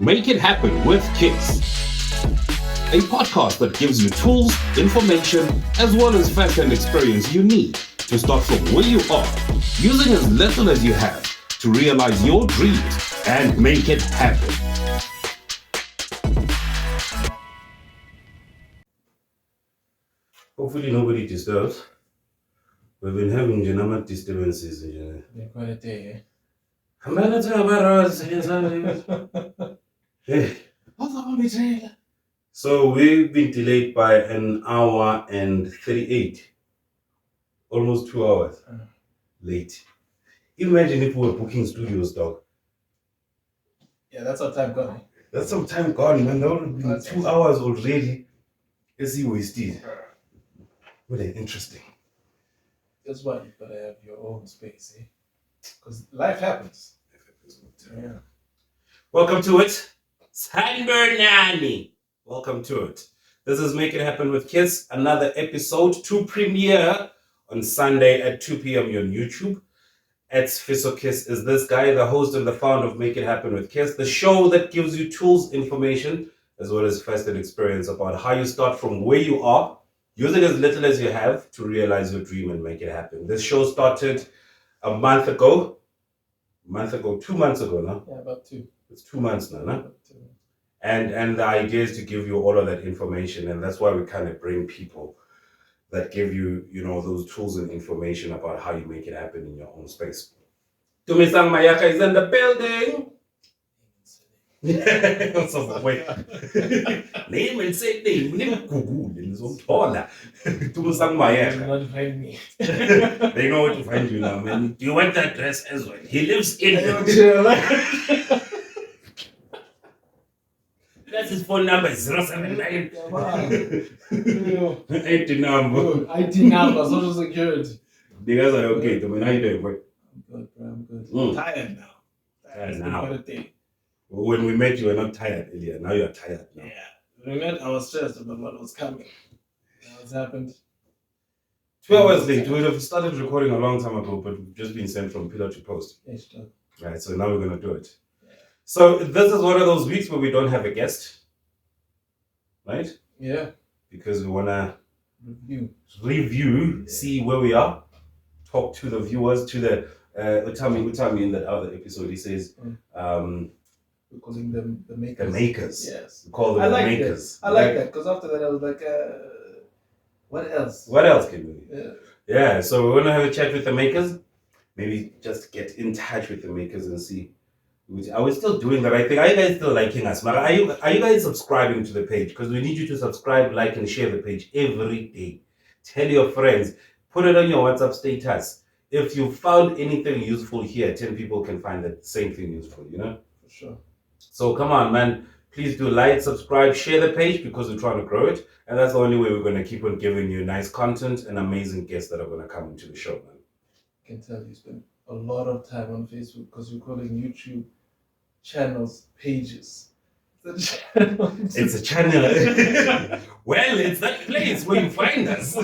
Make It Happen with Kids, a podcast that gives you tools, information, as well as first-hand experience you need to start from where you are, using as little as you have to realize your dreams and make it happen. Hopefully nobody disturbs. We've been having genama disturbances. Quite a day, eh? So we've been delayed by an hour and 38. Almost 2 hours late. Imagine if we were booking studios, dog. Yeah, that's our time gone. That's some time gone, man. That would have been 2 hours already. Let's see wasted. What interesting. That's why you've got to have your own space, eh? Because life happens. Yeah. Welcome to it. Sanbernani. Welcome to it. This is Make It Happen with Kids. Another episode to premiere on Sunday at 2 p.m. on YouTube. Kiss is this guy, the host and the founder of Make It Happen with Kids, the show that gives you tools, information, as well as first-hand experience about how you start from where you are, using as little as you have to realize your dream and make it happen. This show started a month ago. 2 months ago now. Yeah, about 2. It's 2 months now, no? About 2. And the idea is to give you all of that information, and that's why we kind of bring people that give you, those tools and information about how you make it happen in your own space. Duane Mayaka is in the building. So, wait. Name and say name. Google. Mayaka. Not find me. They know where to find you now, man. Do you want that address as well? He lives in That's his phone number, 079. IT number. IT number, social security. You guys are okay. How you doing, boy? I'm good, bro. I'm good. Mm. Tired now. Tired now. Quite a day. When we met, you were not tired earlier. Now you're tired now. Yeah. When we met, I was stressed about what was coming. What's happened? 2 hours late. We would have started recording a long time ago, but we've just been sent from pillar to post. Right, so now we're going to do it. So this is one of those weeks where we don't have a guest, right? Yeah. Because we want to review, see where we are, talk to the viewers, to the Utami in that other episode. He says, we're calling them the makers. The makers. Yes. We call them the makers. I like that because after that I was like, what else? What else can we do? Yeah. So we're gonna have a chat with the makers. Maybe just get in touch with the makers and see. Are we still doing the right thing? Are you guys still liking us? Are you guys subscribing to the page? Because we need you to subscribe, like, and share the page every day. Tell your friends. Put it on your WhatsApp status. If you found anything useful here, 10 people can find that same thing useful, For sure. So come on, man. Please do like, subscribe, share the page because we're trying to grow it. And that's the only way we're going to keep on giving you nice content and amazing guests that are going to come into the show, man. I can tell you spend a lot of time on Facebook because we're calling YouTube channels pages. It's a channel. Well, it's that place where you find us.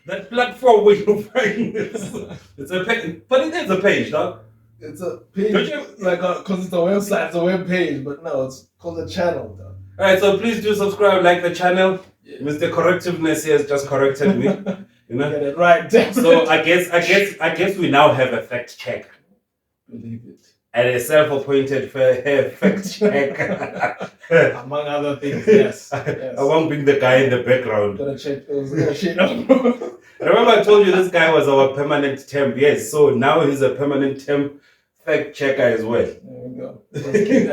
That platform where you find us. It's a page, but it is a page, dog. It's a page, because it's a website, it's a web page, but no, it's called a channel, dog. All right, so please do subscribe, like the channel. Yeah. Mr. Correctiveness here has just corrected me. Get it right. So I guess we now have a fact check. Believe it. And a self-appointed fact check. Among other things, yes. I won't bring the guy in the background. Gotta check those shit. Remember I told you this guy was our permanent temp. Yes, so now he's a permanent temp fact checker as well. There we go. Let's keep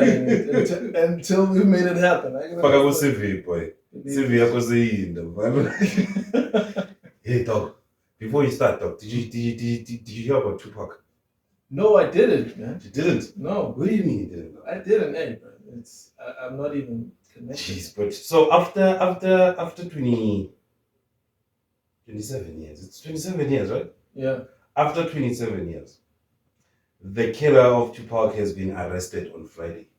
that until we made it happen. CV, boy. CV, I was saying. Hey, dog. Before you start, dog, did you hear about 2Pac? No, I didn't, man. You didn't? No. What do you mean you didn't? I didn't, bro. I'm not even connected. Jeez, but so after 27 years, it's 27 years, right? Yeah. After 27 years, the killer of 2Pac has been arrested on Friday.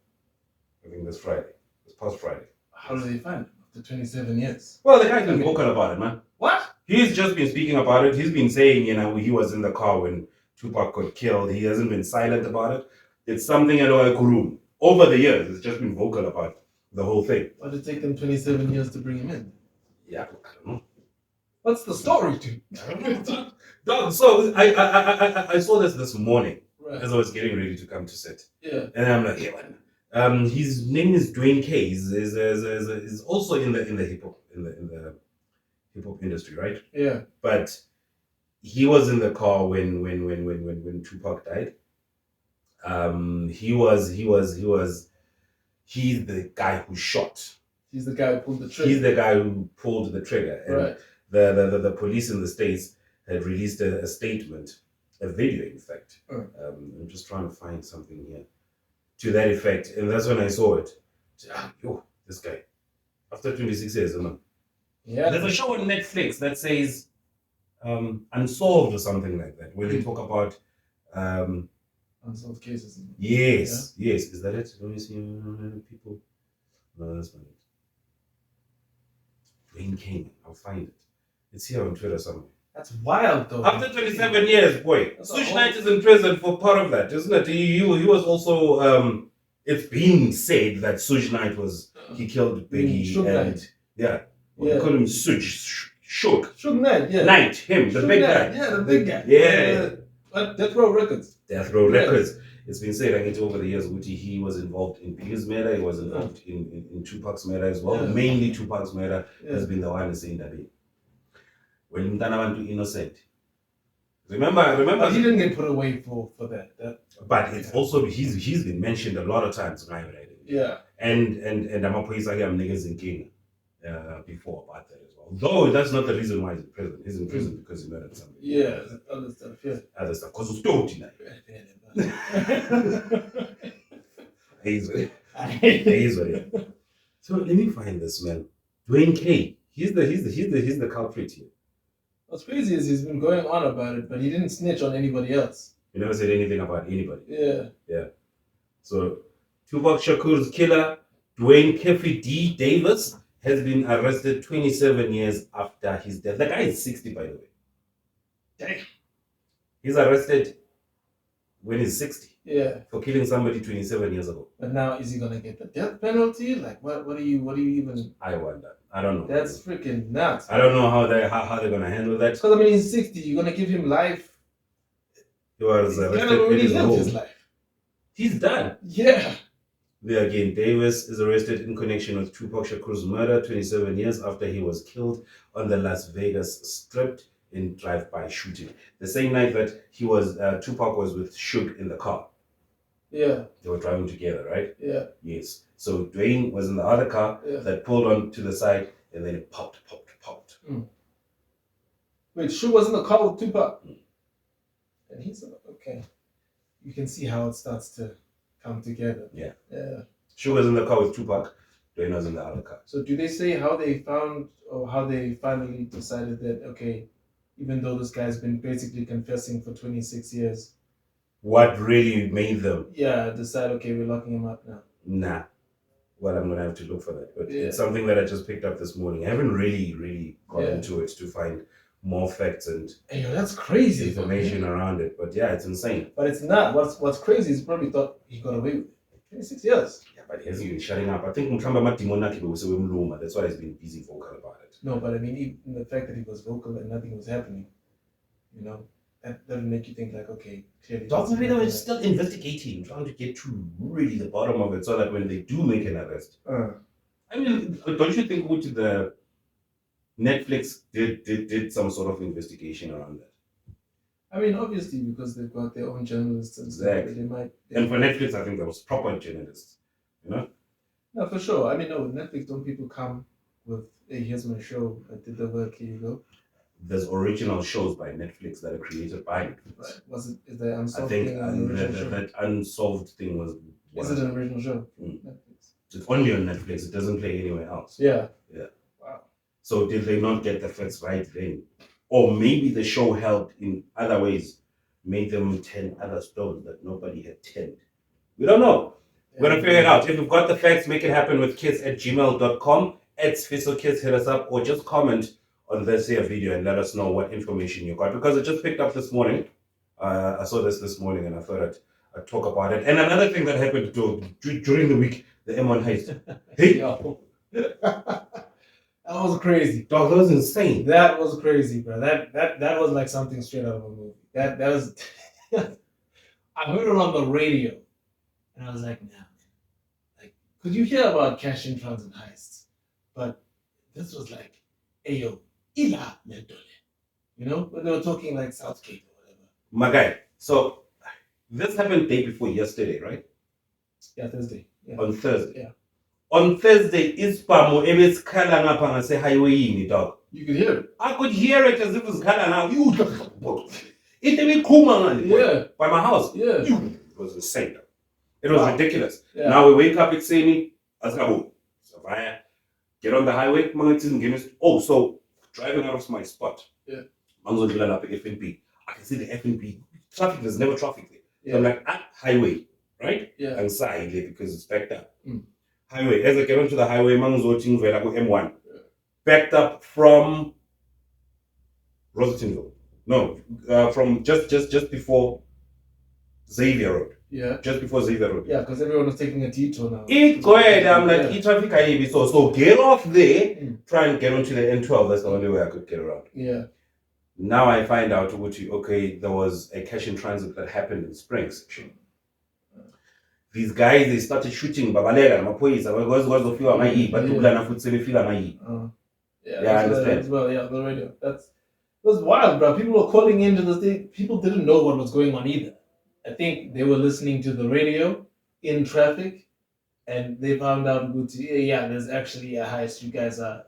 I think this Friday. This past Friday. How did they find him after 27 years? Well, the guy's been vocal about it, man. What? He's just been speaking about it. He's been saying, he was in the car when 2Pac got killed. He hasn't been silent about it. It's something like room. over the years, it's just been vocal about the whole thing. Why did it take them 27 years to bring him in? Yeah, I don't know. What's the story, dude? I don't know. Dog, so I saw this morning as I was getting ready to come to set. Yeah. And I'm like, yeah, man. His name is Duane Keefe. He's also in the hip hop hip hop industry, right? Yeah. But he was in the car when 2Pac died. He's the guy who shot. He's the guy who pulled the trigger. He's the guy who pulled the trigger. And right. The police in the States had released a statement, a video, in fact. I'm just trying to find something here to that effect. And that's when I saw it. Yo, this guy. After 26 years, man. Yeah. There's a show on Netflix that says Unsolved or something like that, where they talk about unsolved cases. Yes, yeah? Yes. Is that it? Let me see people. No, that's not it. Duane Keefe. I'll find it. It's here on Twitter somewhere. That's wild, though. After 27 years, boy. Suge Knight is in prison for part of that, isn't it? He was also. It's been said that Suge Knight he killed Biggie. Suge Knight. Yeah. Well, they call him Suge. Suge Knight, yeah. Knight, him, the big guy. Yeah, the big guy. Yeah. Death Row Records. Death Row Records. It's been said, I get over the years, Uti, he was involved in Biggie's murder, he was involved in 2Pac's murder as well. Yeah. Mainly 2Pac's murder has been the one saying that when Mtana went to innocent. Remember. But he didn't get put away for that. But it's also he's been mentioned a lot of times, right? Yeah. And Amapoisa niggas in King before about that as well. Though that's not the reason why he's in prison. He's in prison because he murdered somebody. Yeah, other stuff, yeah. Other stuff. Because he's stoked tonight. He's So let me find this man. Duane Keefe. He's the culprit here. What's crazy is he's been going on about it, but he didn't snitch on anybody else. He never said anything about anybody. Yeah. Yeah. So Tupac Shakur's killer, Duane Keefe D Davis, has been arrested 27 years after his death. The guy is 60, by the way. Dang. He's arrested when he's 60. Yeah. For killing somebody 27 years ago. But now, is he gonna get the death penalty? Like, what do you even? I wonder. I don't know. That's freaking nuts. I don't know how they're gonna handle that. Because I mean, he's 60. You're gonna give him life. He was arrested. Kind of already lived his life. He's done. Yeah. There again, Davis is arrested in connection with Tupac Shakur's murder 27 years after he was killed on the Las Vegas Strip in drive-by shooting. The same night that Tupac was with Suge in the car. Yeah. They were driving together, right? Yeah. Yes. So Duane was in the other car that pulled on to the side and then it popped. Wait, Suge was in the car with Tupac? And he's okay. You can see how it starts to come together. Yeah. Yeah. Suge was in the car with Tupac. Duane was in the other car. So do they say how they found or how they finally decided that, okay, even though this guy's been basically confessing for 26 years, what really made them? Yeah, decide, okay, we're locking him up now. Nah. Well, I'm going to have to look for that. But it's something that I just picked up this morning. I haven't really got into it to find more facts and that's crazy information around it. But yeah, it's insane. But it's not. What's crazy is he probably thought he got away with it. 26 years. Yeah, but he hasn't been shutting up. I think that's why he's been busy vocal about it. No, but I mean, even the fact that he was vocal and nothing was happening, that would make you think like, okay, clearly. Maybe they were still investigating, trying to get to really the bottom of it, so that when they do make an arrest. I mean, don't you think the Netflix did some sort of investigation around that? I mean, obviously, because they've got their own journalists and stuff. Exactly. And for Netflix, I think there was proper journalists, No, for sure. I mean, no, Netflix, don't people come with, hey, here's my show, I did the work, here you go. There's original shows by Netflix that are created by Netflix. Right. Is the Unsolved thing that Unsolved thing was... Is it an original show? Netflix. It's only on Netflix. It doesn't play anywhere else. Yeah. Wow. So did they not get the facts right then? Or maybe the show helped in other ways, made them 10 other stones that nobody had 10. We don't know. We're going to figure it out. If you've got the facts, make it happen with kids@gmail.com. @SfisoKids, hit us up, or just comment on this here video and let us know what information you got. Because I just picked up this morning. I saw this morning and I thought talk about it. And another thing that happened during the week, the M1 heist. Hey, Yo. That was crazy. dog, that was insane. That was crazy, bro. That was like something straight out of a movie. That was. I heard it on the radio, and I was like, nah, man. Like, could you hear about cash in transit heists? But this was like, ayo, ila mentole. You know, when they were talking like South Cape or whatever. My guy. So this happened day before yesterday, right? Yeah, Thursday. Yeah. On Thursday. Yeah. On Thursday, Ispamo, it's Kalanga Panga say highway, dog. You could hear it. I could hear it as if it's Kalanga. It by my house. Yeah. It was insane. It was ridiculous. Yeah. Now we wake up at Semi, Azkabu, Savaya, get on the highway, oh, so driving out of my spot. Yeah. FNP. I can see the FNP. Traffic, there's never traffic there. Yeah. So I'm like, highway, right? Yeah. And side there because it's backed up. Mm. Highway. As I get onto the highway, Mangzoting Velago M1. Backed up from Rosettenville. No, from just before Xavier Road. Yeah. Just before Xavier Road. Yeah, because everyone was taking a detour now. Go ahead. I'm like, traffic I so get off there, try and get onto the N12. That's the only way I could get around. Yeah. Now I find out, okay, there was a cash in transit that happened in Springs. These guys, they started shooting Babalega, Mapoisa, Yeah, I understand. As well, yeah, the radio. It was wild, bro. People were calling into this thing. People didn't know what was going on either. I think they were listening to the radio in traffic, and they found out, yeah, there's actually a heist. You guys are,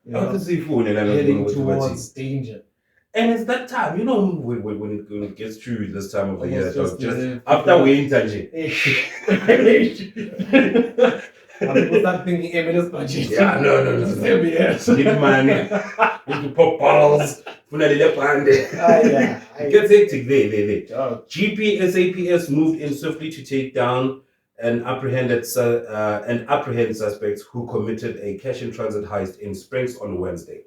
heading towards danger. And it's that time, when it gets to this time of the year, just after we interject. People start thinking MNS budget. Yeah, no. MBS. Need money. Need to pop bottles. Yeah. It gets hectic there. GP SAPS moved in swiftly to take down and apprehend suspects who committed a cash in transit heist in Springs on Wednesday.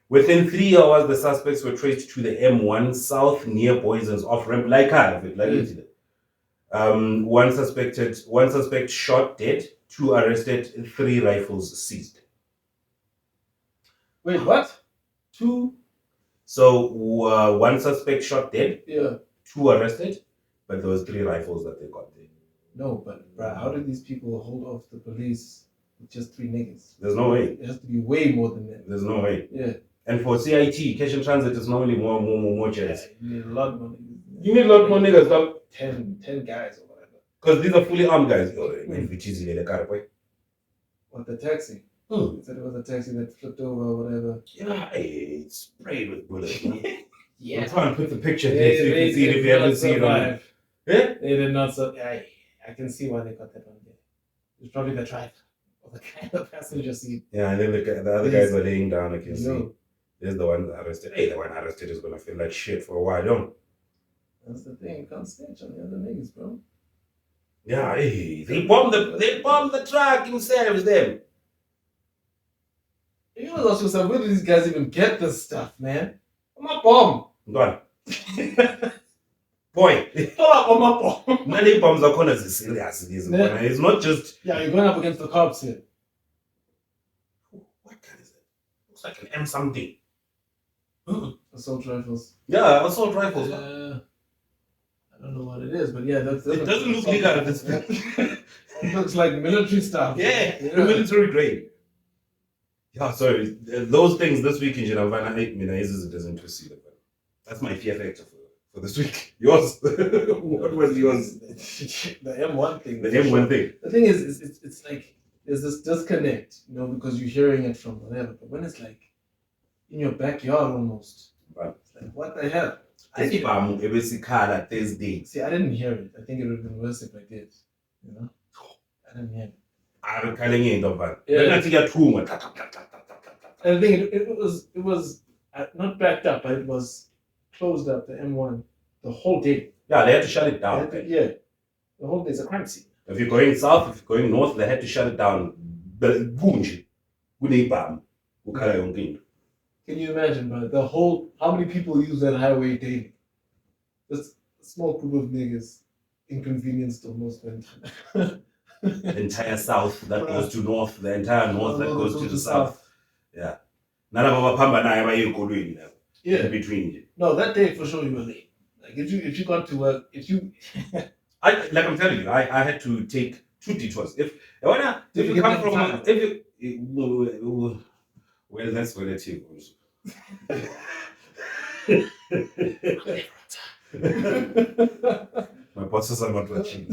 Within 3 hours, the suspects were traced to the M1 South near Boysen's off-ramp, one suspect shot dead, 2 arrested, 3 rifles seized. Wait, what? 2? So one suspect shot dead, Yeah. 2 arrested, but there was 3 rifles that they got there. No, but bruh, how did these people hold off the police with just 3 niggas? There's no way. It has to be way more than that. There's no way. Yeah. And for CIT, cash in transit is normally more chairs. You need a lot more niggas. You need a lot more niggas, dog. 10 guys or whatever. Because these are fully armed guys. What, the taxi? Hmm. Said it was a taxi that flipped over or whatever. Yeah, it's sprayed with bullets. Yeah. I'm trying to put the picture here so you can see it if you haven't seen it on it. Yeah? They did not survive. I can see why they got that one there. It's probably the driver or the guy in the passenger seat. Yeah, and then the other guys were laying down, I can see. Yo. There's the one arrested. Hey, the one arrested is going to feel like shit for a while, don't? That's the thing. You can't snitch on the other niggas, bro. Yeah, hey, they bombed the truck themselves, them. You know, ask yourself, where do these guys even get this stuff, man? I'm a bomb. Gone. Boy. I'm a bomb. Many bombs are corners is serious. It's not just. Yeah, you're going up against the cops here. What kind is it? Looks like an M something. Assault rifles. Yeah, assault rifles. I don't know what it is, but yeah, that's it doesn't look legal at this point. It looks like military stuff. Yeah, military grade. Yeah, sorry. Those things this week in Geneva, it doesn't proceed. That's my fear factor for this week. Yours. What was yours? The M1 thing. The M1 thing. The thing is, it's like there's this disconnect, because you're hearing it from whatever. But when it's like in your backyard almost, right. It's like, what the hell? I Thursday. See, I didn't hear it. I think it would have been worse if I did. I didn't hear it. I'm calling in the van. And the thing, it was not backed up, but it was closed up, the M1, the whole day. Yeah, they had to shut it down. The whole day is a crime scene. If you're going south, if you're going north, they had to shut it down. Can you imagine, bro? How many people use that highway daily? Just a small group of niggas inconvenienced almost went. The entire south that goes to north, the entire north that goes to the south. Yeah. Yeah. In between. No, that day for sure you were late. Like if you got to work, I'm telling you, I had to take 2 detours. If you come from well, that's where it goes. My bosses are not watching.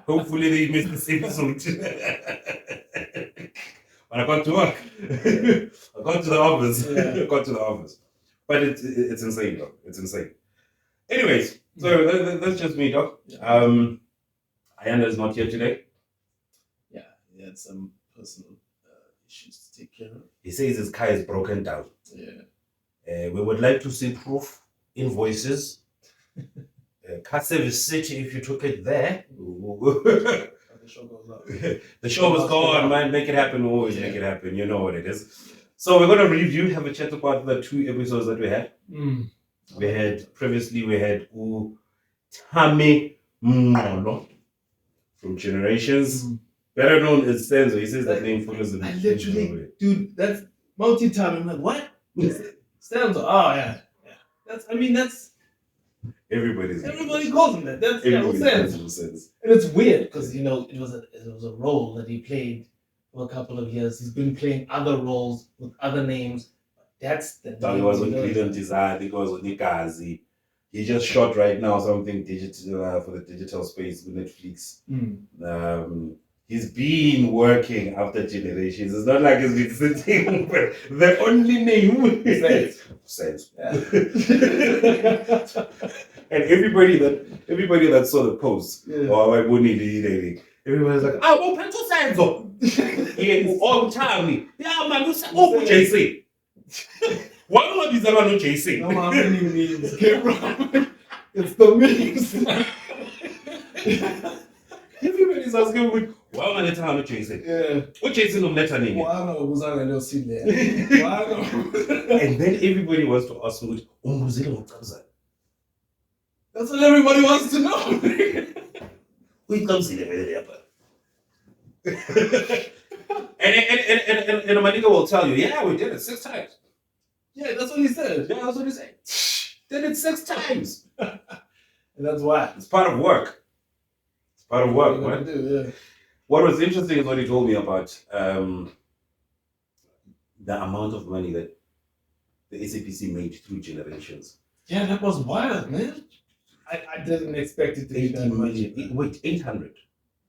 Hopefully they missed this episode. When I got to work, I got to the office. Yeah. I got to the office. But it's insane, though. It's insane. Anyways, so that's just me, Doc. Ayanda is not here today. Yeah, he had some personal issues to take care of. He says his car is broken down. Yeah. We would like to see proof, invoices. Car service city, if you took it there. The show goes up. The show was gone, man. Make it happen, always make it happen. You know what it is. So we're going to review, have a chat about the 2 episodes that we had. We had Tami Molo from Generations, better known as Senzo. He says that name follows him. I literally, dude, that's multi-time. I'm like, what? Senzo. Oh yeah. That's everybody calls him that. That's Senzo. And it's weird because it was a role that he played for a couple of years. He's been playing other roles with other names. That's the name. He was on Brilliant Design. He was on Nikazi. He just shot right now something digital for the digital space with Netflix. He's been working after Generations. It's not like he's been sitting. The only name is Sense. And everybody that saw the post, everybody's like, open to Senzo. Yeah, all time. Yeah, man, you say, JC. Why not is ever no JC? No, how many memes came from? It's the memes. Everybody's asking me, why am I not no JC? Yeah. What JC no letter name? Why not? Was I no see there? Why not? And then everybody wants to ask me, that's what everybody wants to know. Who comes in the and my nigga will tell you, yeah, we did it 6 times. Yeah, that's what he said. Yeah, that's what he said. Did it 6 times. And that's why. It's part of work. It's part of work, man. Yeah. What was interesting is what he told me about the amount of money that the SAPC made through Generations. Yeah, that was wild, man. I didn't expect it to be that much. Wait, 800.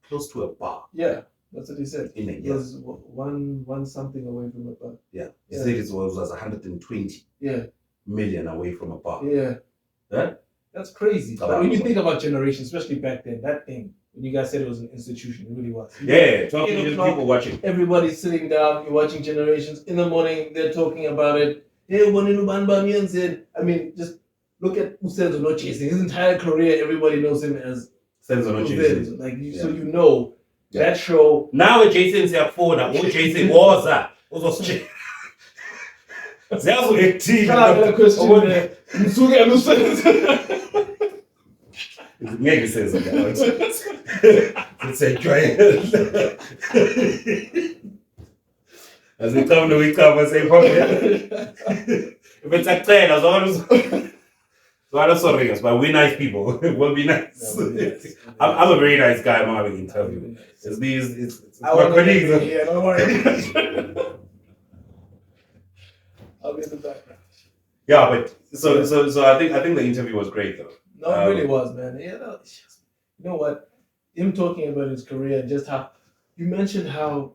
Close to a bar. Yeah. That's what he said. In a year. It was one something away from a bar. Yeah. He said it was 120 million away from a bar. Yeah. Huh? That's crazy. But when you think about Generations, especially back then, that thing, when you guys said it was an institution, it really was. Yeah, 12 million people watching. Everybody's sitting down, you're watching Generations. In the morning, they're talking about it. Hey, Waninu said, I mean, just look at Senzo no chasing. His entire career, everybody knows him as Senzo no chasing. Like, so you know. That show. Now Jason's here for that. What Jason was that? Was There's a team. A question. Maybe says it's a joy. As we come to week up and say, if it's a train, as always. So I'm sorry, but we're nice people. We'll be nice. I'm a very nice guy. I'm having an interview. It's my colleagues. Yeah, don't worry. I'll be in the background. Yeah, but so I think the interview was great though. No, it really was, man. Yeah, no, you know what? Him talking about his career and just how you mentioned how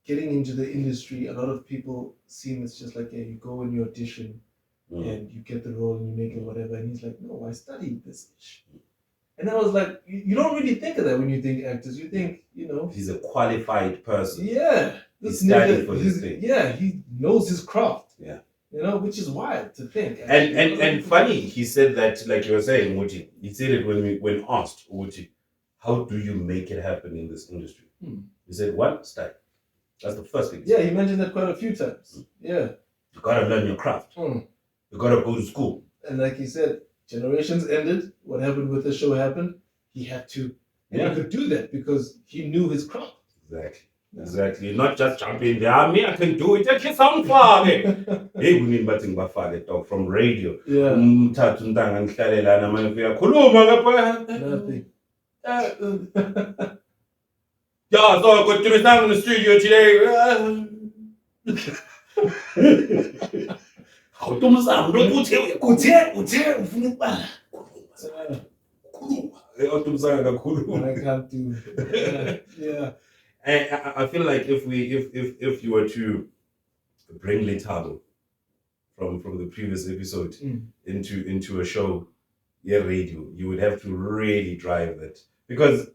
getting into the industry, a lot of people see it's just like, yeah, you go and you audition. And you get the role and you make it whatever. And he's like, no, I studied this. And I was like, you don't really think of that when you think actors. You think, he's a qualified person. Yeah. He's studied for this thing. Yeah, he knows his craft. Yeah. Which is wild to think. And funny, he said that, like you were saying, Uchi, he said it when asked, Uchi, how do you make it happen in this industry? He said, one, study. That's the first thing. Yeah, he mentioned that quite a few times. Yeah. You gotta learn your craft. You gotta go to school. And like he said, Generations ended. What happened with the show happened. He had to, and he could do that because he knew his craft. Exactly. Not just jumping there. I mean, I can do it. Take some far. Hey, we need nothing but talk from radio. Yeah. Nothing. Yeah, so I got to be down in the studio today. How do you sound? I can't do. Yeah. I feel like if you were to bring Letabo from the previous episode into a show, radio, you would have to really drive it because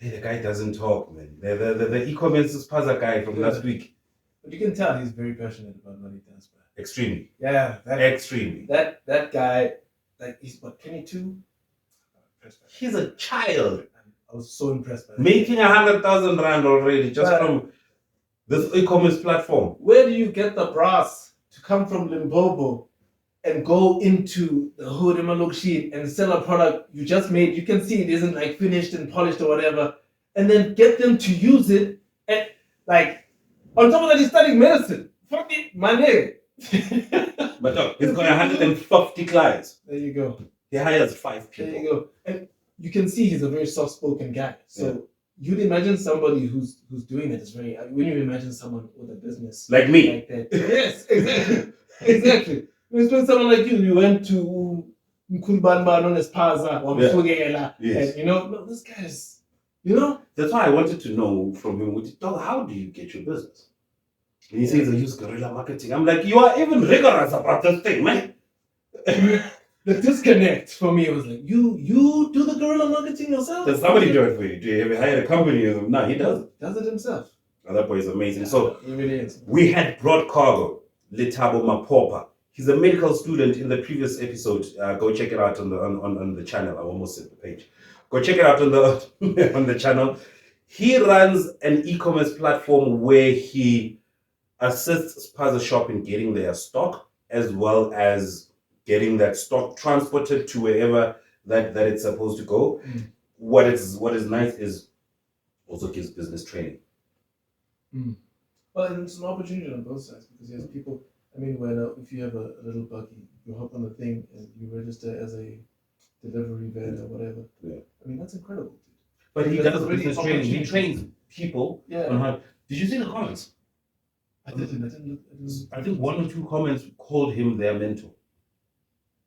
the guy doesn't talk, man. The e-commerce Spaza guy from last week. But you can tell he's very passionate about what he does, man. Extremely. Yeah. Extremely. That guy, like, he's what, 22? He's a child. I was so impressed by that. Making 100,000 rand already just from this e-commerce platform. Where do you get the brass to come from Limpopo and go into the hood sheet and sell a product you just made? You can see it isn't like finished and polished or whatever, and then get them to use it. And like on top of that, he's studying medicine. Fuck it, my nigga. But look, he's got 150 clients. There you go. He hires 5 people. There you go. And you can see he's a very soft-spoken guy. So you'd imagine somebody who's doing that is very. When you imagine someone with a business like me, like that, yes, exactly, exactly. When someone like you went to Mkulbanban on his Paza or Mfugela, and no, this guy is, That's why I wanted to know from him, how do you get your business? And he says, I use guerrilla marketing. I'm like, you are even rigorous about this thing, man. The disconnect for me was like, you do the guerrilla marketing yourself? Does somebody do it for you? Do you ever hire a company? No, he does it. Does it himself. Oh, that boy is amazing. Yeah, so he really is. We had brought cargo, Letabo Mapopa. He's a medical student in the previous episode. Go check it out on the channel. I almost said the page. Go check it out on the on the channel. He runs an e-commerce platform where he assists Spaza Shop in getting their stock as well as getting that stock transported to wherever that it's supposed to go. What is nice is also gives business training. Well, and it's an opportunity on both sides because there's people. I mean, if you have a little buggy, you hop on the thing and you register as a delivery van or whatever. Yeah. I mean, that's incredible, dude. But he does business training. He trains people on how. Did you see the comments? I didn't. I think 1 or 2 comments called him their mentor.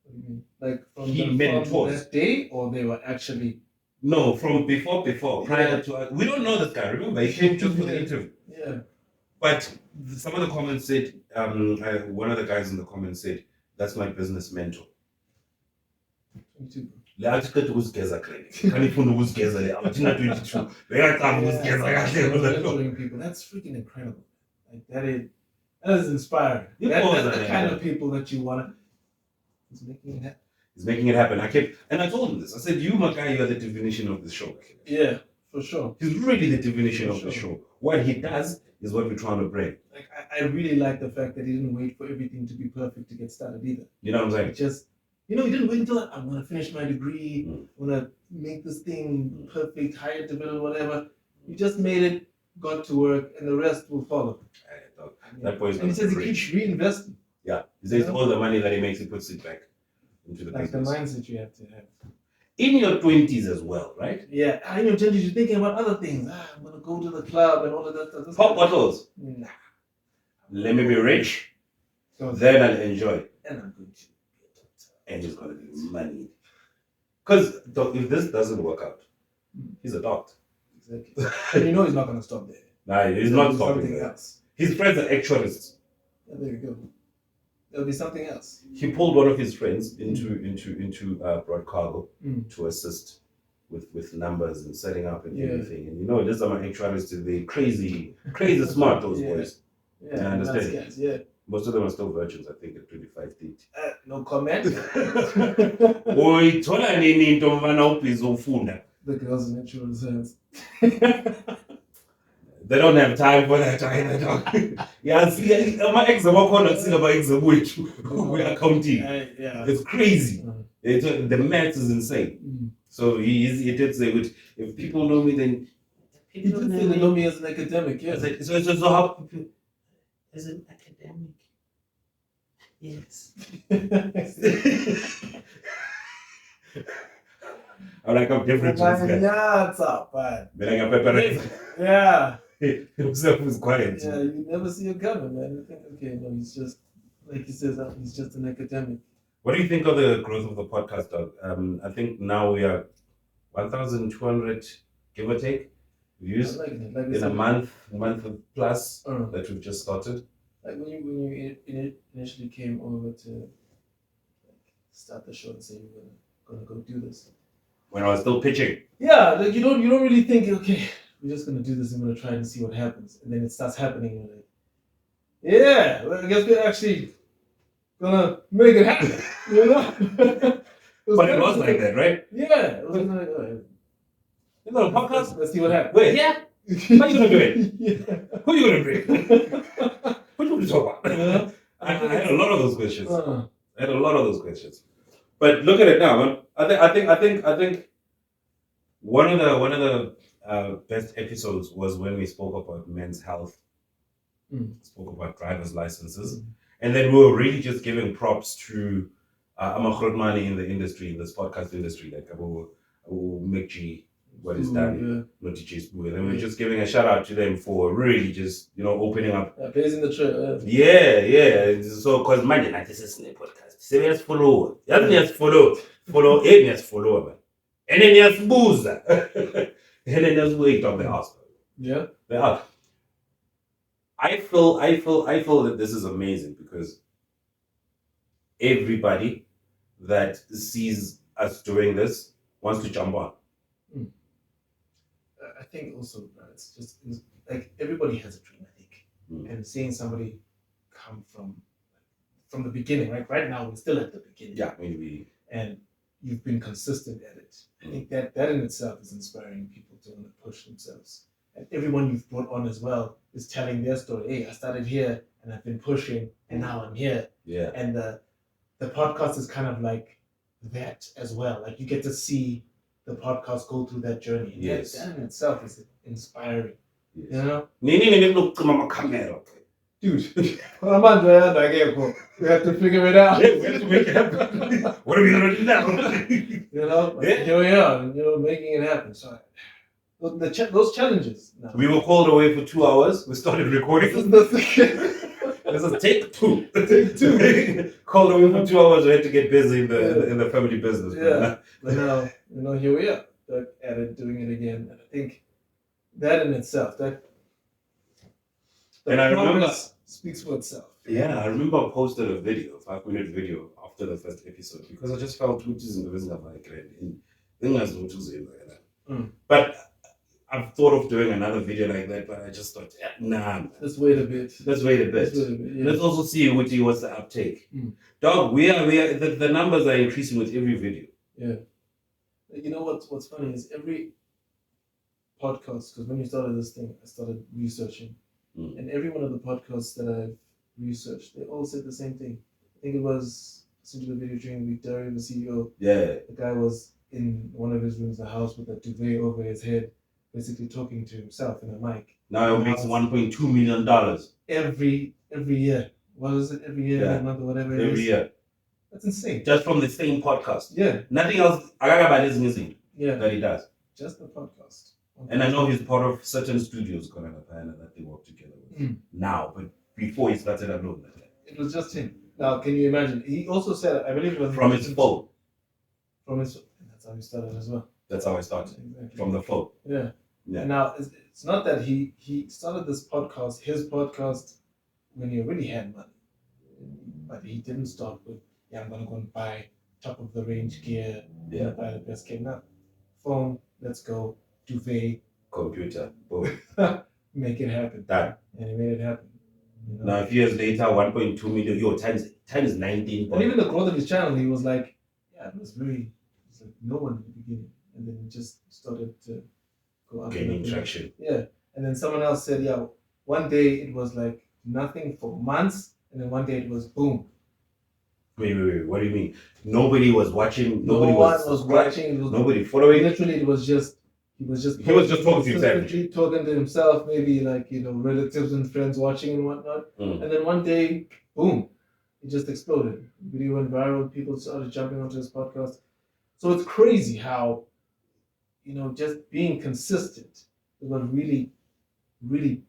What do you mean? Like from that day, or they were actually? No, from before, prior to. We don't know this guy. Remember, he came just for the interview. Yeah. But some of the comments said, one of the guys in the comments said, "That's my business mentor." 22. That's freaking incredible. Like that is inspiring. That's the kind of people that you want to. He's making it happen. He's making it happen. I told him this. I said, "You, my guy, you are the definition of the show." Yeah, for sure. He's really the definition of the show. What he does is what we're trying to bring. Like I really like the fact that he didn't wait for everything to be perfect to get started either. You know what I'm saying? Just. He didn't wait until I'm going to finish my degree, I'm going to make this thing perfect, hire to build, whatever. You just made it, got to work, and the rest will follow. That boy's and he says he keeps reinvesting. Yeah, he says all the money that he makes, he puts it back into the business. Like the mindset you have to have. In your 20s as well, right? Yeah, in your 20s, you're thinking about other things. I'm going to go to the club and all of that. Pop bottles. Nah. Let me be rich, then I'll enjoy. And I'm going to. And he's gonna get money. Because if this doesn't work out, he's a doctor. Exactly. And he's not gonna stop there. Nah, he's not stopping something there. Else. His friends are actuarists. Yeah, there you go. There'll be something else. He pulled one of his friends into Broad Cargo to assist with numbers and setting up and everything. And this are my actuarists. They're crazy smart, those boys. Yeah, I understand. Nice guys, yeah. Most of them are still virgins, I think, at 25, 30. No comment. The girls in insurance hands. They don't have time for that either, dog. My exam, I'm not about exam, we are counting. It's crazy. The maths is insane. So he did say, if people know me, then He did say they know me as an academic, yeah. So how people, as an academic? Yes. I'm different to this guy. Yeah, it's up, man. Then I got pepper. Yeah. Himself was quiet. Yeah, you never see it coming, man. You think, okay, no, he's just, like he says, he's just an academic. What do you think of the growth of the podcast, Doug? I think now we are 1,200, give or take, views in a month plus that we've just started. Like when you initially came over to start the show and say you were gonna go do this. When I was still pitching. Yeah, like you don't really think, okay, we're just gonna do this and we're gonna try and see what happens, and then it starts happening and you're like, yeah, well, I guess we're actually gonna make it happen, you know? But it was like that, right? Yeah, it was like, oh, you know, podcast. Let's see what happens. Wait, yeah. How you gonna do it? Yeah. Who are you gonna bring? What you want to talk about? Yeah. I had a lot of those questions. I had a lot of those questions. But look at it now, man. I think one of the best episodes was when we spoke about men's health, spoke about driver's licenses, and then we were really just giving props to Amakrotmani in the industry, in this podcast industry, like Abu Mikji, what is done, not DJ's Boo. And we're just giving a shout out to them for really just, opening up. Blazing the trail. Yeah. So, because man, like, this is a podcast. So, yes, follow. Yes, follow. Follow, yes, follow, man. And then yes, booze. And then just wait on the house. Yeah. The house. I feel that this is amazing because everybody that sees us doing this wants to jump on. I think also it's like everybody has a dream, I think, and seeing somebody come from the beginning, right now we're still at the beginning. Yeah, maybe. And you've been consistent at it. I think that in itself is inspiring people to want to push themselves. And everyone you've brought on as well is telling their story. Hey, I started here and I've been pushing and now I'm here. Yeah. And the podcast is kind of like that as well. Like you get to see the podcast go through that journey. And yes. That in itself is inspiring. Yes. You know? Dude, we have to figure it out. Yeah, we have to make it happen. What are we gonna do now? Here we are, making it happen. So those challenges. No. We were called away for 2 hours. We started recording. This is take two. Take two. Called away for 2 hours. We had to get busy in the family business. Yeah. But now, here we are. At it, doing it again. And I think that in itself, and I remember speaks for itself. Yeah, I remember I posted a 5-minute video after the first episode because I just felt which is in the business But I've thought of doing another video like that, but I just thought, nah. Let's wait a bit. Yeah. Let's also see what's the uptake. Dog, we are the numbers are increasing with every video. Yeah. You know what's funny is every podcast, because when we started this thing, I started researching. And every one of the podcasts that I've researched, they all said the same thing. I think it was listening to the video during the week, Dario, the CEO. Yeah. The guy was in one of his rooms, the house, with a duvet over his head, basically talking to himself in a mic. Now it makes $1.2 million. Every year. What is it? Every year, every month, or whatever it is. Every year. That's insane. Just from the same podcast. Yeah. Nothing else is missing. Yeah. That he does. Just the podcast. And I know he's part of certain studios that they work together with now, but before he started alone. It was just him. Now, can you imagine? He also said, I believe it was from his phone. That's how he started as well. That's how I started. Exactly. From the phone. Yeah. And now, it's not that he started his podcast, when he already had money. But he didn't start with, I'm going to go and buy top of the range gear, buy the best gear. Now, phone, let's go. Duvet, computer, boom. Make it happen. Done. And he made it happen. Now, a few years later, 1.2 million, times 19. And even the growth of his channel, he was like, it was like no one in the beginning. And then he just started to go up. Gaining traction. Yeah. And then someone else said, one day it was like nothing for months, and then one day it was boom. Wait. What do you mean? Nobody was watching. Nobody No one was was watching. It was, nobody following. literally, it was just he was just talking to himself. consistently talking to himself, maybe like relatives and friends watching and whatnot. And then one day, boom, it just exploded. The video went viral. People started jumping onto his podcast. So it's crazy how just being consistent is what really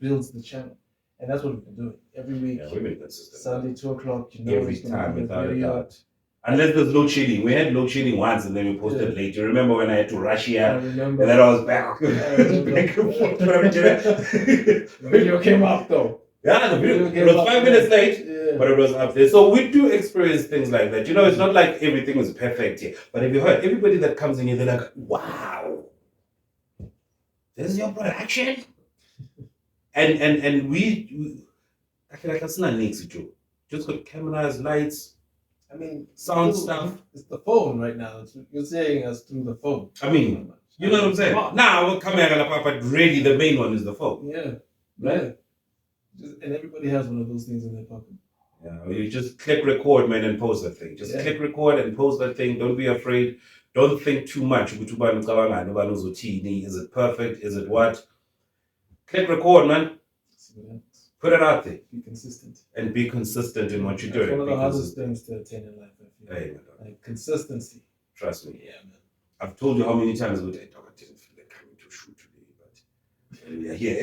builds the channel. And that's what we've been doing every week. Yeah, we've been consistent. Sunday, 2:00. Every time, without a doubt. Unless there's load shedding. We had load shedding once and then we posted late. You remember when I had to rush here? I remember. And then I was back. Back and forth. The video came up though. Yeah, the video. It was 5 minutes late, but it was up there. So we do experience things like that. It's not like everything is perfect here. But if you heard everybody that comes in here, they're like, wow, this is your production? And we I feel like that's not next to just got cameras, lights, I mean, sound stuff. It's the phone right now. You're saying us through the phone. I mean, you know what I'm saying? Now we'll come here, but really the main one is the phone. Yeah. Right. And everybody has one of those things in their pocket. Yeah, you just click record, man, and post that thing. Just click record and post that thing. Don't be afraid. Don't think too much. Is it perfect? Is it what? Click record, man. Put it out there. Be consistent. And be consistent in what you're doing. One of the hardest things to attain in life, I feel. Hey, man. Like consistency. Trust me. Yeah, man. I've told you how many times I didn't feel like coming to shoot today, but yeah.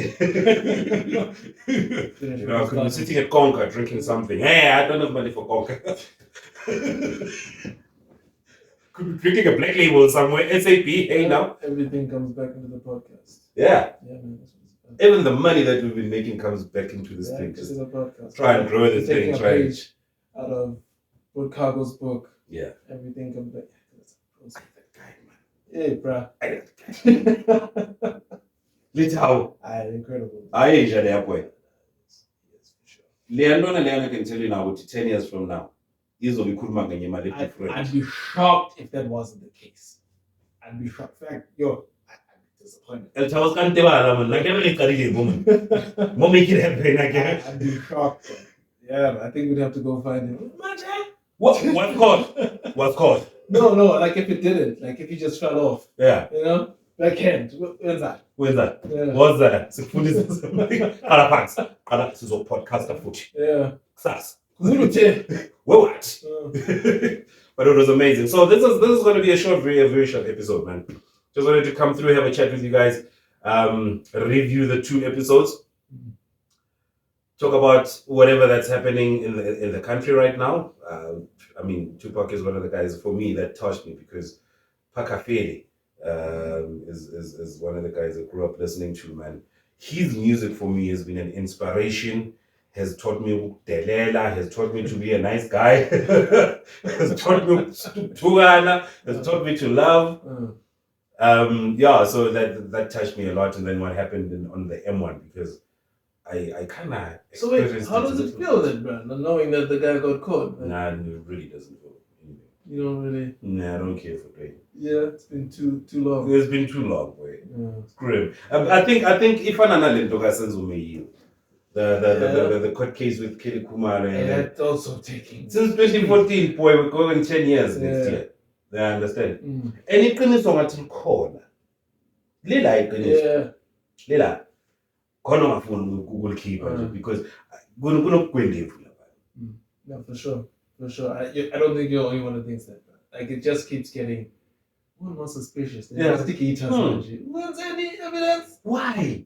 I could be sitting at Conker drinking something. Hey, I don't have money for Conker. Could be drinking a black label somewhere. SAP. Hey, now everything comes back into the podcast. Yeah. Yeah, man. Even the money that we've been making comes back into this thing. Just try and grow this thing. Taking a page out of Wood Cargo's book. Yeah. Everything comes back. I like that guy, man. Yeah, bro. I like that guy. Little. Incredible. I enjoy that boy. Yes, for sure. Leandona can tell you now, 10 years from now, he's only cool man different. I'd be shocked if that wasn't the case. I'd be shocked. In fact, disappointed. El Chavos can't tell man. Like every career woman. What make it happen again? I'd be shocked. Yeah, I think we'd have to go find him. What's called? No, like if it didn't, like if he just fell off. Yeah. Backhand. Where's that? Yeah. What's that? 2Pac's. This is a podcaster footage. Yeah. Sass. What? But it was amazing. So this is going to be a very short episode, man. Just wanted to come through, have a chat with you guys, review the 2 episodes, talk about whatever that's happening in the country right now. 2Pac is one of the guys for me that touched me because Pakafeli is one of the guys I grew up listening to, man. His music for me has been an inspiration. Has taught me Delela, has taught me to be a nice guy, has taught me has taught me to love. So that touched me a lot. And then what happened on the M1, because I kind of. So wait, how does it feel then, Brandon, knowing that the guy got caught? Nah, it really doesn't feel anything. You don't really? Nah, I don't care for pain. Yeah, it's been too long. It's been too long, boy. It's grim. I think if I'm Senzo Meyiwa, the court case with Kelly Kumar and that's also taking since 2014, boy, we're going 10 years next year. I understand. And iqiniso ngathi likhona. Lila iqiniso. Lila khona ungafuni ukulikhipha nje because kunokugwendevu lapha. No, for sure. I don't think you're the only one who thinks that. Like it just keeps getting more and more suspicious. Sticky terminology. Where's any evidence? Why?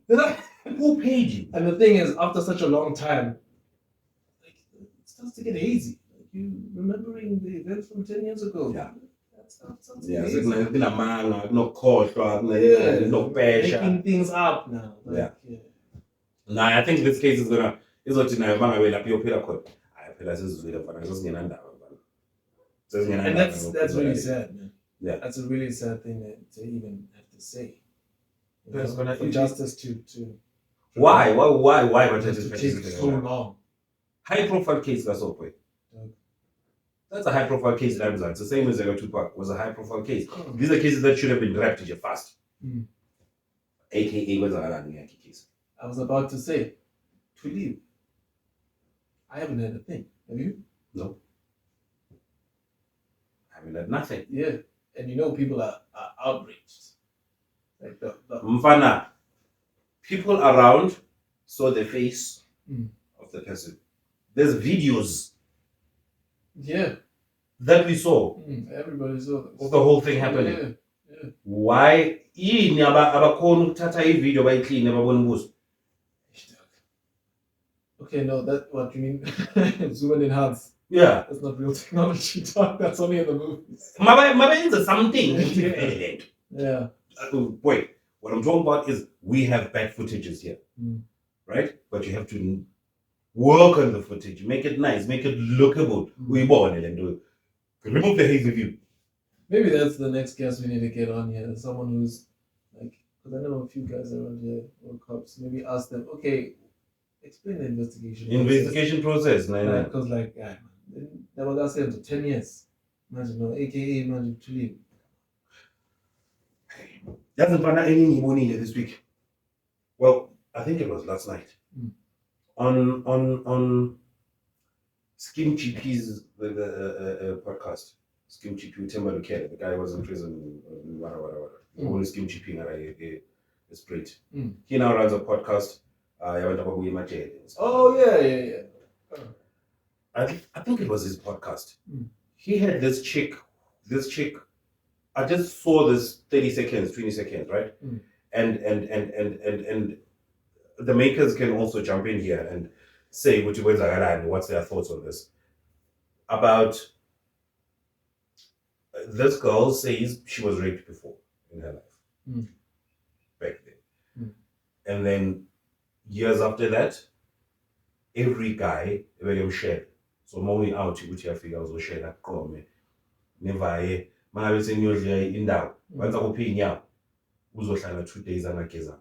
Who paid you? And the thing is, after such a long time, like it starts to get hazy. Like you remembering the events from 10 years ago. Yeah. Making things up now. Nah, I think this case is gonna and that's really sad, man. Yeah. That's a really sad thing to even have to say. For justice to why to take so long. High profile case, that's all. That's a high profile case. It's the same as 2Pac was a high profile case. These are cases that should have been wrapped fast. AKA was a case. I was about to say, to leave. I haven't heard a thing. Have you? No. coming at nothing. Yeah. And you know people are outraged. Like the Mfana, people around saw the face of the person. There's videos yeah. that we saw Everybody saw this. of the whole thing happening. Yeah. Why? Yini abakhona ukuthatha ivideo bayiclean ababona ubuso? Okay, no, that what you mean? Zooming in hands. Yeah. That's not real technology talk. That's only in the movies. Mabenza something. Yeah. Wait, what I'm talking about is we have bad footages here, right? But you have to work on the footage, make it nice, make it lookable. Remove the hazy view. Maybe that's the next guest we need to get on here. Someone who's like, because I know a few guys around here or cops. Maybe ask them, okay, explain the investigation process. Because like, yeah, man, that was last 10 years. Imagine, no, AKA, imagine to leave. Doesn't find out any money this week. Well, I think it was last night. On Skim GP's the podcast. Skim GP Timber Care, the guy was in prison, whatever. Only Skim GP a split. He now runs a podcast. Oh yeah. I think it was his podcast. He had this chick. I just saw this 30 seconds, 20 seconds, right? And the makers can also jump in here and say what's their thoughts on this. About this girl says she was raped before in her life. Back then. And then years after that, every guy shared. So moving out, which I figure also share that comment. Never mangabe seniyodla indawo wenza kuphi inyawo uzohlala 2 days angagezanga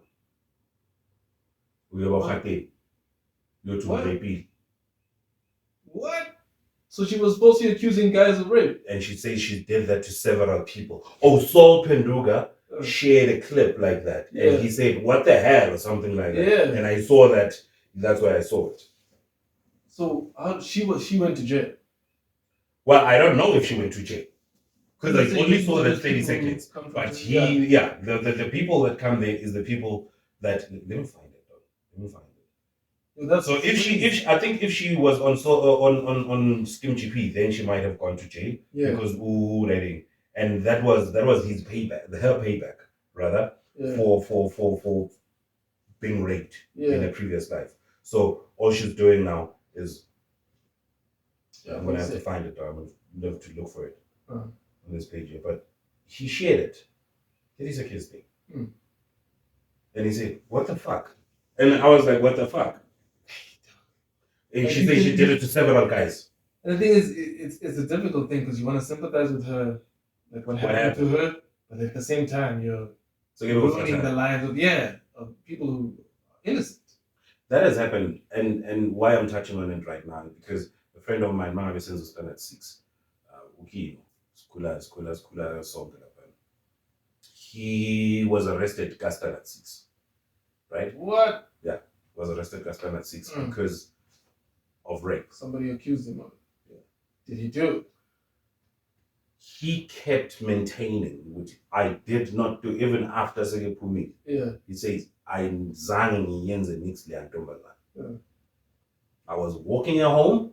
uyoba uhateni uyothi. What? So she was falsely accusing guys of rape? And she says she did that to several people. Oh, Saul Penduga shared a clip like that. And he said, what the hell, or something like that. Yeah. And I saw that. That's why I saw it. So she went to jail? Well, I don't know if she went to jail. Because I only saw that 30 seconds. But the people that come there is the people that, let me find it though. So I think if she was on Skim GP, then she might have gone to jail because and that was his payback, her payback rather for being raped in a previous life. So all she's doing now is I'm gonna have to find it. I'm gonna have to look for it on this page here. But he shared it. 30 seconds thing, and he said, "What the fuck?" And I was like, "What the fuck?" And she said she did it to several guys. And the thing is, it's a difficult thing because you want to sympathize with her, like what happened to her, but at the same time you're ruining the lives of people who are innocent. That has happened, and why I'm touching on it right now is because a friend of mine, Manga Senzo stand at 6. He was arrested Gaston at 6. Right? What? Yeah, was arrested Gaston at 6 because of rape. Somebody accused him of it. Yeah. Did he do it? He kept maintaining, which I did not do even after Segepumi. Yeah. He says, I was walking at home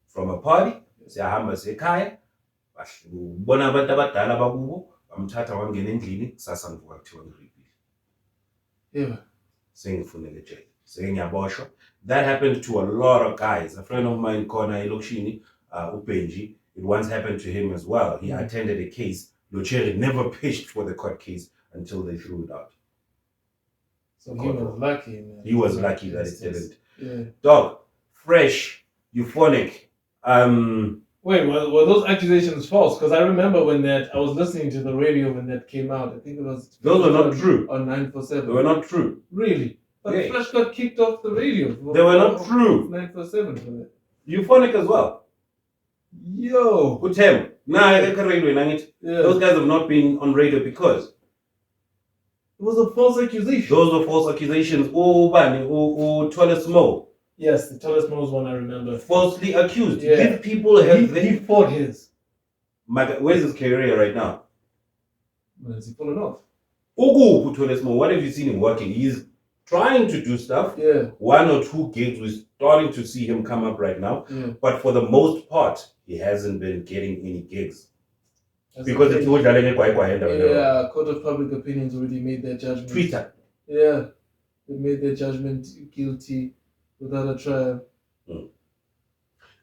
from a party. Siyahamba sekhaya. Bona abantu abadala bakubo bamthatha wangena endlini kusasa ngivuka kuthiwa ngiripile. Yeah. Sengifunele jail. Sengiyaboshwa. That happened to a lot of guys. A friend of mine, Kona Elokshini, Upenji, it once happened to him as well. He attended a case. Locheri never pitched for the court case until they threw it out. So he was lucky. He was lucky that it didn't. Yeah. Dog, fresh, euphonic. Wait, were those accusations false? Because I remember when I was listening to the radio when that came out. I think it was. Those were not true. On 947. They were not true. Really? But Fresh got kicked off the radio. They were not true. 947 for that. Euphonic as well. Yo. Good him. Those guys have not been on radio because it was a false accusation. Those were false accusations. Toilet Mo. Yes, the Toilet Mo's one I remember. Falsely accused. These people have he fought his. Where's his career right now? When is he pulling off? What have you seen him working? He's trying to do stuff. Yeah. 1 or 2 gigs, we're starting to see him come up right now. Yeah. But for the most part, he hasn't been getting any gigs. That's Because the it's thing. all Yeah, court of public opinions already made their judgment. Twitter. Yeah. They made their judgment guilty without a trial.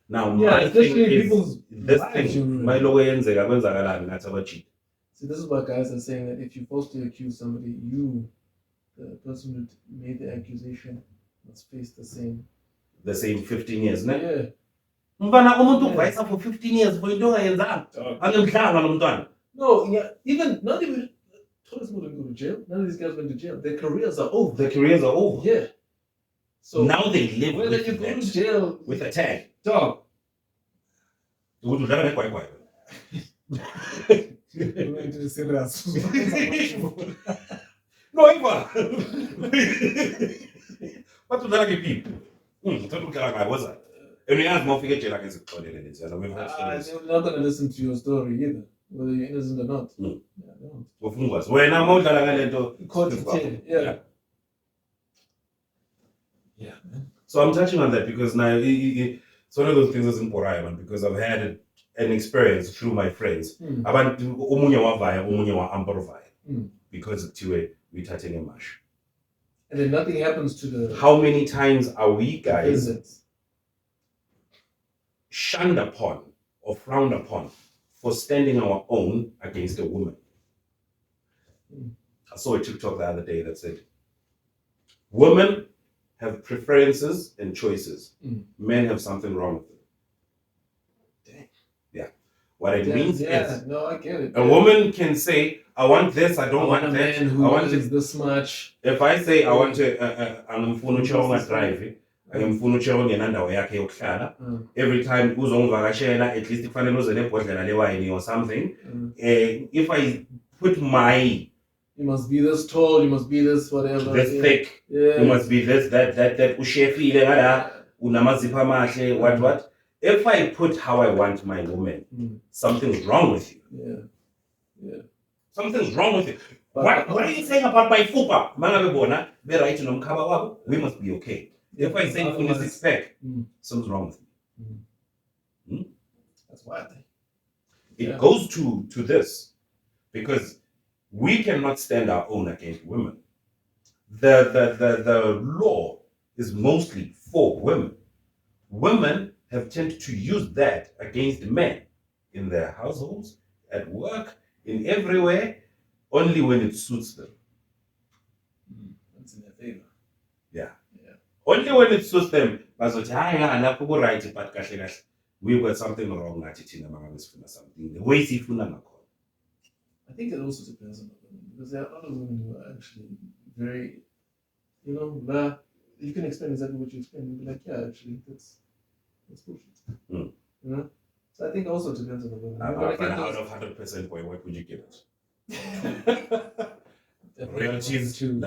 Now, Yeah, my especially thing is, people's this lives, thing, you my know. lower ends, are cheap. See, this is what guys are saying, that if you falsely accuse somebody, you, the person who made the accusation, must face the same. The same 15 years, ne? Yeah. Mfana umuntu uvayisa for 15 years for into ongayenzanga. Angemhlanga lo mntwana. No, yeah, not even Thomas wouldn't go to jail. None of these guys went to jail. Their careers are over. Their careers are over. Yeah. So now they live whether you go to jail with a tag. Dog. Ukuthi udlala negwayigwayi. No, Iva. But udlala ngephi? Ngithanda ukudlala ngayo what's that? And uyazi uma ufika ejele angeze kuxolele lezi yana. We've had stories. They're not going to listen to your story either, whether you're innocent or not. Mm. Yeah, they don't. Ufuna ukwazi. Wena uma udlala ngale nto. Court detail. Yeah. Yeah, man. So I'm touching on that because now it's one of those things that's important, man, because I've had an experience through my friends. Abantu omunye wavaya, omunye wa amperovaya. Because we're touching a mash. And then nothing happens to the. How many times are we guys visits? Shunned upon or frowned upon for standing our own against a woman? I saw a TikTok the other day that said, women have preferences and choices. Men have something wrong with them. Dang. Yeah. What it means is, no, I get it. a woman can say, I want this, I don't want a that. man who I want is this much. If I say I want to, angimfuna uChonga drive, angimfuna uChonga ngenandawo yakhe yokuhlala. Every time uzongivakashela, at least kufanele uze nebhodlela lewayini or something. If I put my, you must be this tall, you must be this whatever. This thick. Yeah. You must be this, that, ushefile ngala, unamazipha amahle, what. If I put how I want my woman, something's wrong with you. Yeah. Something's wrong with you. What are you saying about my fupa? Mangabe bona, be right nomkhaba wabo, we must be okay. If I say for six pack, something's wrong with me. That's wild. It goes to this, because we cannot stand our own against women. The law is mostly for women. Women have tended to use that against men in their households, at work, in everywhere, only when it suits them. That's in their favor. Yeah. Only when it suits them. But we've got something wrong. Something. The way sifuna. I think it also depends on the women, because there are a lot of women who are actually very, you can explain exactly what you explain. You'll be like, yeah, actually, that's bullshit. You know? So I think also it depends on the women. Out of 100%, boy, what would you give it? Royalties to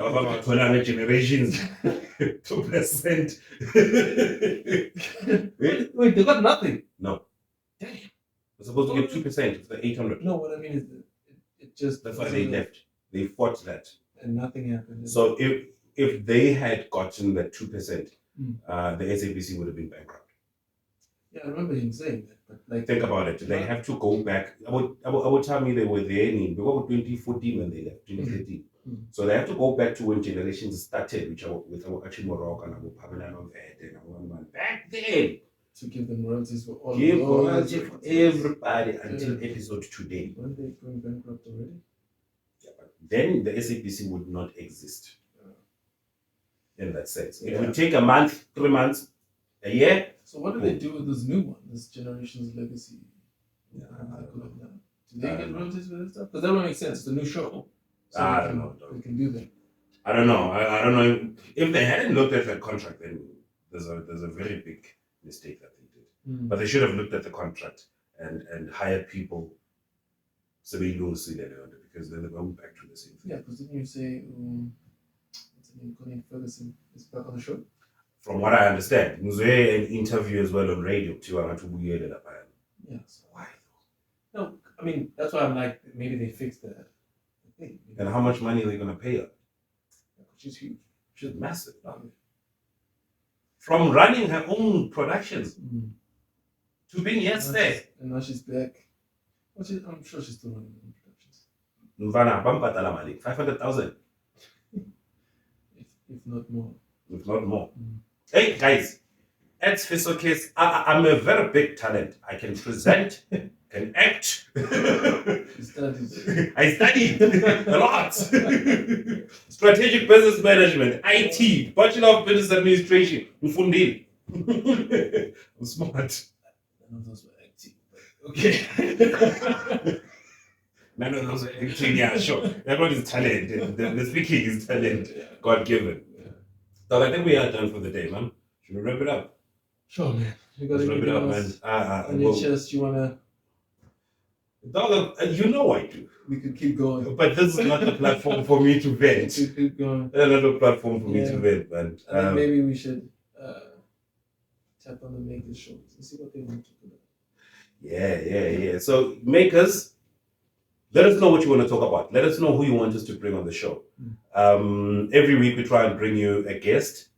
generations. 2%. Wait, they got nothing. No. Damn. We're supposed to get 2% of the 800. No, what I mean is it just. That's why they left. They fought that. And nothing happened. So if they had gotten that 2%, the SABC would have been bankrupt. Yeah, I remember him saying that. But think about it. They have to go back. About tell me they were there in 2014 when they left, 2013. So they have to go back to when generations started, which are with our actually Morocco and Abu Pablo and back then. To give them royalties for all. Give royalties for everybody until episode today. Weren't they going bankrupt already? Yeah, but then the SABC would not exist. In that sense, it would take a month, 3 months, a year. So what do they do with this new one, this Generation's Legacy? Do they get royalties for this stuff? Because that would make sense. It's a new show. So I don't know. They can do that. I don't know. I don't know. If they hadn't looked at that contract, then there's a very big mistake that they did. But they should have looked at the contract and hired people because then they're going back to the same thing. Yeah, because didn't you say Colin Ferguson is back on the show? From what I understand, Muzwe an interview as well on radio too. I want to weird it up. Yeah, so why though? No, I mean, that's why I'm like, maybe they fixed the thing. And how much money are they going to pay her? Which is huge. She's massive. From running her own productions to being there. And now she's back. I'm sure she's still running her own productions. Mvana, bampatala mali, 500,000. If not more. If not more. Hey guys, at Fisokis, I'm a very big talent. I can present, can act. I studied a lot. Strategic business management, IT, Bachelor of Business Administration. Mfundini. I'm smart. None of those were acting. Okay. None of those are acting, yeah, sure. That one is talent. The speaking is talent. God given. So I think we are done for the day, man. Should we wrap it up? Sure, man. You got Let's wrap it up, man. On your chest, you wanna? Dog, you know I do. We could keep going. But this is not the platform for me to vent. We could keep going. Another platform for me to vent, man. I think maybe we should tap on the makers show and see what they want to do. Yeah. So makers, let us know what you want to talk about. Let us know who you want us to bring on the show. Every week we try and bring you a guest.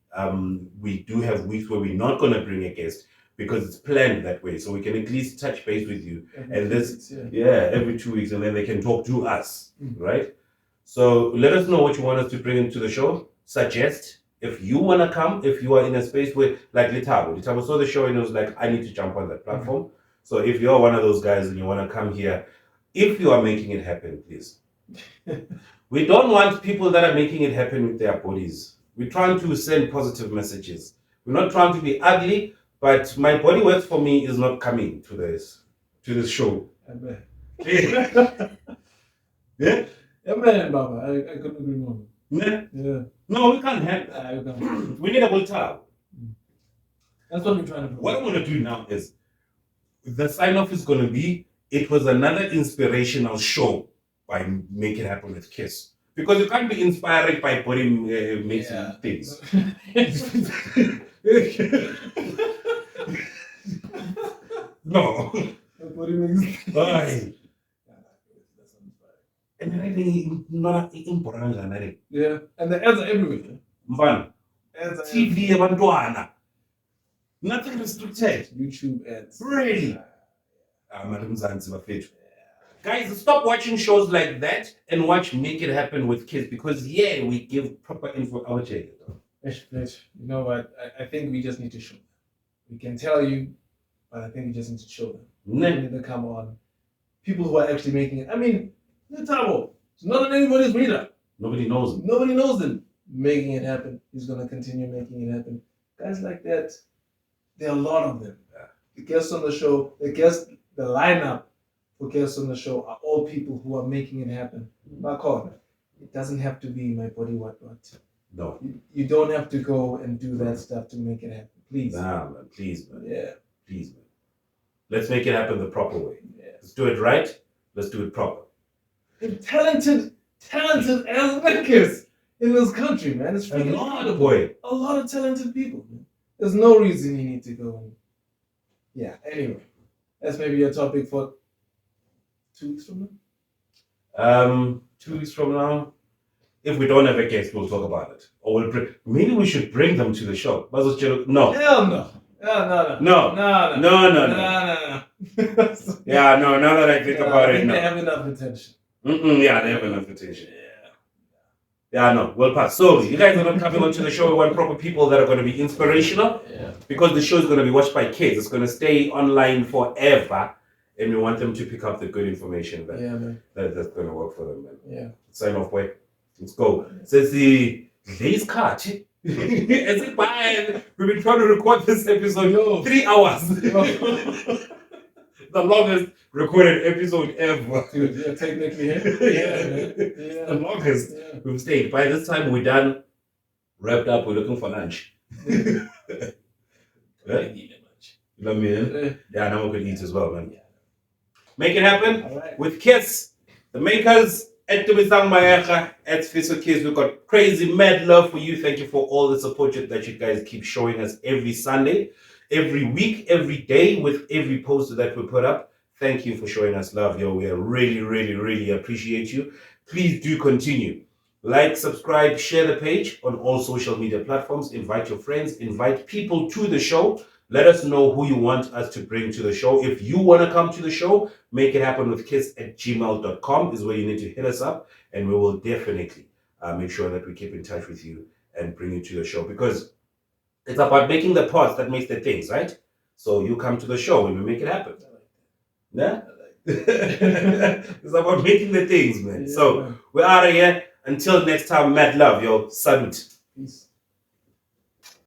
We do have weeks where we're not going to bring a guest because it's planned that way. So we can at least touch base with you. Every 2 weeks, and then they can talk to us, right? So let us know what you want us to bring into the show. Suggest if you want to come, if you are in a space where, like Litabo saw the show and it was like, I need to jump on that platform. So if you're one of those guys and you want to come here, if you are making it happen, please. We don't want people that are making it happen with their bodies. We're trying to send positive messages. We're not trying to be ugly, but my body works for me is not coming to this show. Yeah? Yeah, man, Baba. I couldn't agree more. Yeah. No, we can't have that. We need a will tell. That's what we're trying to do. What I'm going to do now is, the sign-off is going to be, it was another inspirational show by Make It Happen with Kiss. Because you can't be inspired by body making things. No. Body makes Bye. And then not important. Yeah, and the ads are everywhere. Mfana. Ads are TV abantwana. Nothing restricted. YouTube ads. Really? Guys, stop watching shows like that and watch Make It Happen with Kids, because we give proper info out here. You know what? I think we just need to show them. We can tell you, but I think we just need to show them. We need to come on. People who are actually making it. I mean, the Tabo. It's not on anybody's radar. Nobody knows him. Nobody knows them. Making it happen. He's going to continue making it happen. Guys like that, there are a lot of them. The guests on the show, the lineup for guests on the show are all people who are making it happen. Back on. It doesn't have to be my body what. No. You don't have to go and do that stuff to make it happen. Please. Nah, man. Please, man. Yeah. Please, man. Let's make it happen the proper way. Yeah. Let's do it right. Let's do it proper. And talented as makers in this country, man. It's freaking incredible. Boy. A lot of talented people, man. There's no reason you need to go and... Yeah, anyway. That's maybe a topic for 2 weeks from now? 2 weeks from now, if we don't have a guest, we'll talk about it. Or maybe we should bring them to the show. No. Hell no. No. No. Yeah, no, now that I think about it, no. They have enough attention. They have enough attention. Yeah, no, we'll pass. So, you guys are not coming onto the show. We want proper people that are going to be inspirational. Yeah. Because the show is going to be watched by kids. It's going to stay online forever. And we want them to pick up the good information that's going to work for them, man. Yeah. Sign off, way. Let's go. Says the Lace Cart. As it by, we've been trying to record this episode 3 hours. The longest recorded episode ever. Dude, yeah, technically, yeah. The longest we've stayed. By this time, we're done, wrapped up, we're looking for lunch. I need a lunch. You know what I mean? Yeah, now we could eat as well, man. Yeah. Make it happen Right. with Kids, the makers, at Dumisang Mayecha, at Fiso Kids. We've got crazy mad love for you. Thank you for all the support that you guys keep showing us every Sunday, every week, every day, with every poster that we put up. Thank you for showing us love, yo. We really, really, really appreciate you. Please do continue. Like, subscribe, share the page on all social media platforms. Invite your friends, invite people to the show. Let us know who you want us to bring to the show. If you want to come to the show, make it happen with kids@gmail.com is where you need to hit us up, and we will definitely make sure that we keep in touch with you and bring you to the show, because it's about making the parts that makes the things, right? So you come to the show and we make it happen. Yeah? It's about making the things, man. Yeah, So man. we're out of here. Until next time, mad love, yo. Salute. Peace.